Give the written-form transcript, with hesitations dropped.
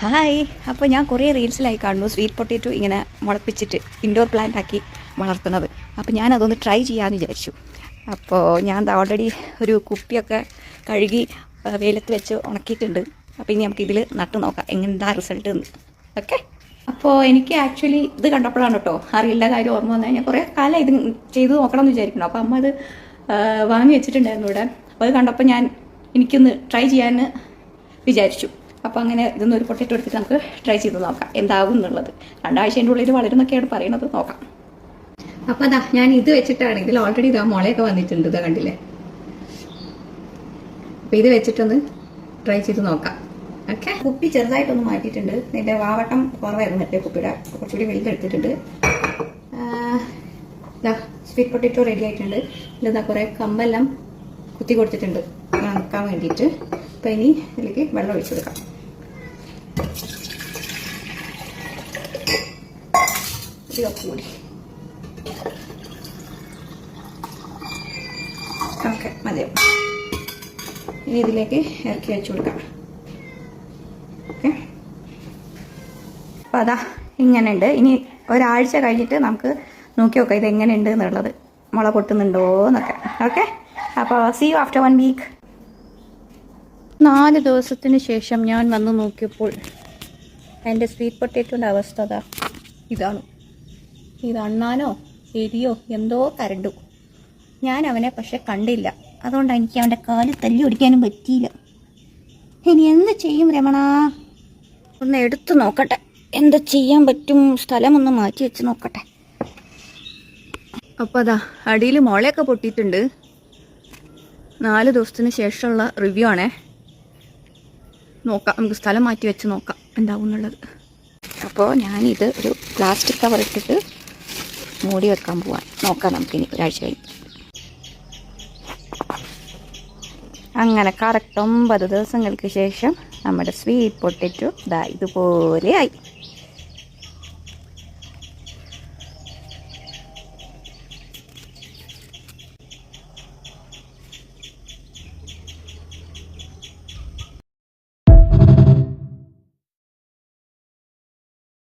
Hi. അപ്പോൾ ഞാൻ കുറേ റീൽസിലായി കാണുന്നു സ്വീറ്റ് പൊട്ടേറ്റോ ഇങ്ങനെ മുളപ്പിച്ചിട്ട് ഇൻഡോർ പ്ലാന്റ് ആക്കി വളർത്തുന്നത്. അപ്പോൾ ഞാനതൊന്ന് ട്രൈ ചെയ്യാമെന്ന് വിചാരിച്ചു. അപ്പോൾ ഞാൻ ഓൾറെഡി ഒരു കുപ്പിയൊക്കെ കഴുകി വെയിലത്ത് വെച്ച് ഉണക്കിയിട്ടുണ്ട്. അപ്പോൾ ഇനി നമുക്ക് ഇതിൽ നട്ട് നോക്കാം എങ്ങനെന്താ റിസൾട്ട് എന്ന്. ഓക്കെ. അപ്പോൾ എനിക്ക് ആക്ച്വലി ഇത് കണ്ടപ്പോഴാണ് കേട്ടോ അറിയില്ല കാര്യം ഓർമ്മ വന്നാൽ ഞാൻ കുറേ കാലം ഇത് ചെയ്ത് നോക്കണം എന്ന് വിചാരിക്കണം. അപ്പോൾ അമ്മ അത് വാങ്ങി വെച്ചിട്ടുണ്ടായിരുന്നു ഇവിടെ. അപ്പോൾ അത് കണ്ടപ്പോൾ എനിക്കൊന്ന് ട്രൈ ചെയ്യാൻ വിചാരിച്ചു. അപ്പോൾ അങ്ങനെ ഇതൊന്നും ഒരു പൊട്ടറ്റോ എടുത്തിട്ട് നമുക്ക് ട്രൈ ചെയ്ത് നോക്കാം എന്താകും എന്നുള്ളത്. 2 ആഴ്ചേൻ്റെ ഉള്ളിൽ വളരുന്നൊക്കെയാണ് പറയണത്. നോക്കാം. അപ്പോൾ അതാ ഞാൻ ഇത് വെച്ചിട്ടാണ്. ഇതിൽ ഓൾറെഡി ഇതാ മുളയൊക്കെ വന്നിട്ടുണ്ട്. ഇതാ കണ്ടില്ലേ. അപ്പോൾ ഇത് വെച്ചിട്ടൊന്ന് ട്രൈ ചെയ്ത് നോക്കാം. ഓക്കെ. കുപ്പി ചെറുതായിട്ടൊന്ന് മാറ്റിയിട്ടുണ്ട്. ഇതിൻ്റെ വാവട്ടം കുറവായിരുന്നു മറ്റേ കുപ്പിയുടെ. കുറച്ചുകൂടി വലുതെടുത്തിട്ടുണ്ട്. ഇതാ സ്വീറ്റ് പൊട്ടറ്റോ റെഡി ആയിട്ടുണ്ട്. ഇതിലെന്താ കുറേ കമ്പെല്ലാം കുത്തി കൊടുത്തിട്ടുണ്ട് നനക്കാൻ വേണ്ടിയിട്ട്. അപ്പോൾ ഇനി ഇതിലേക്ക് വെള്ളം ഒഴിച്ചു കൊടുക്കാം. കൂടി ഓക്കെ മതിയോ. ഇനി ഇതിലേക്ക് ഇറക്കി വെച്ചു കൊടുക്കാം. ഓക്കെ. അപ്പോൾ അതാ ഇങ്ങനെയുണ്ട്. ഇനി ഒരാഴ്ച കഴിഞ്ഞിട്ട് നമുക്ക് നോക്കി നോക്കാം ഇതെങ്ങനെയുണ്ട് എന്നുള്ളത്, മുള പൊട്ടുന്നുണ്ടോ എന്നൊക്കെ. ഓക്കെ. അപ്പോൾ സീ യു ആഫ്റ്റർ 1 വീക്ക്. 4 ദിവസത്തിന് ശേഷം ഞാൻ വന്ന് നോക്കിയപ്പോൾ എൻ്റെ സ്വീറ്റ് പൊട്ടേറ്റോൻ്റെ അവസ്ഥ അതാ ഇതാണ്. ഇത് അണ്ണാനോ എരിയോ എന്തോ കരണ്ടു. ഞാൻ അവനെ പക്ഷെ കണ്ടില്ല. അതുകൊണ്ട് എനിക്ക് അവൻ്റെ കാല് തല്ലി ഓടിക്കാനും പറ്റിയില്ല. ഇനി എന്ത് ചെയ്യും രമണ? ഒന്ന് എടുത്തു നോക്കട്ടെ എന്താ ചെയ്യാൻ പറ്റും. സ്ഥലമൊന്ന് മാറ്റി വെച്ച് നോക്കട്ടെ. അപ്പോൾ അതാ അടിയിൽ മുളയൊക്കെ പൊട്ടിയിട്ടുണ്ട്. 4 ദിവസത്തിന് ശേഷമുള്ള റിവ്യൂ ആണേ. നോക്കാം, നമുക്ക് സ്ഥലം മാറ്റി വെച്ച് നോക്കാം എന്താവും എന്നുള്ളത്. അപ്പോൾ ഞാനിത് ഒരു പ്ലാസ്റ്റിക് കവർ ഇട്ടിട്ട് മൂടി വെക്കാൻ പോവാൻ. നോക്കാം നമുക്കിനി ഒരാഴ്ച കഴിഞ്ഞ്. അങ്ങനെ കറക്റ്റ് 9 ദിവസങ്ങൾക്ക് ശേഷം നമ്മുടെ സ്വീറ്റ് പൊട്ടറ്റോ ഇതാ ഇതുപോലെ ആയി.